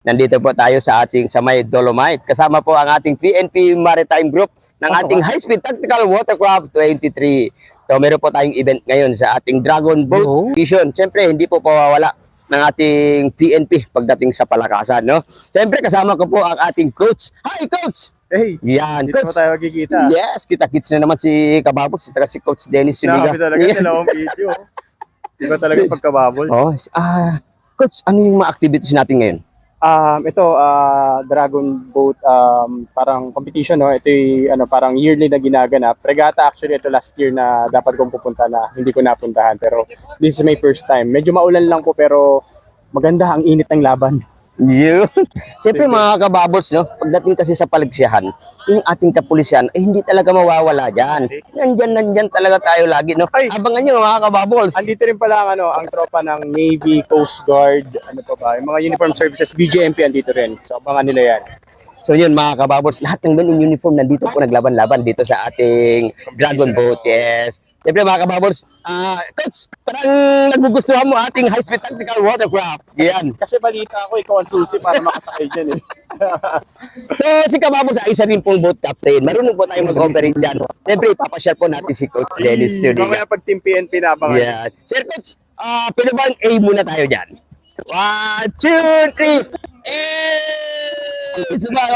Nandito po tayo sa may Dolomite. Kasama po ang ating PNP Maritime Group ng ating High Speed Tactical Watercraft 23. So meron po tayong event ngayon sa ating Dragon Boat Mission. Siyempre, hindi po pawawala ng ating PNP pagdating sa palakasan, no? Siyempre, kasama ko po ang ating coach. Hi, coach! Hey, Yan, dito coach. tayo magkikita. Yes, kita-kits na naman si Kababog, si Coach Dennis Suniga. Nakakami talaga dalawang video. Iba talaga pagkababol. Oh, coach, ano yung mga activities natin ngayon? Ito, Dragon Boat, parang competition, no? Ito yung parang yearly na ginaganap. Regata actually, ito last year na dapat kong pupunta na hindi ko napuntahan. Pero this is my first time. Medyo maulan lang po pero maganda ang init ng laban. Yun. Siyempre mga kababols, no? Pagdating kasi sa paligsahan, yung ating kapulisan, hindi talaga mawawala dyan. Nandyan talaga tayo lagi, no? Ay! Abangan nyo mga kababols. Andito rin pala ang tropa ng Navy, Coast Guard, ano pa ba, yung mga uniform services, BGMP andito rin. So abangan nila yan. So yun mga kababols, lahat ng men in uniform nandito po naglaban-laban dito sa ating Dragon Boat. Yes. Siyempre mga kababols, coach, parang nagugustuhan mo ating high-speed tactical watercraft. Yan. Kasi balita ko, ikaw ang susi para makasakay dyan eh. So si Kababols ay isa rin pong boat captain. Marunong po tayo mag-operate dyan. Siyempre ipapashare po natin si Coach Dennis Suniga. Mamaya pag Team PNP na abangan. Yeah. Sir Coach, pwede ba ang A muna tayo dyan? 1, 2, 3, A! So, mga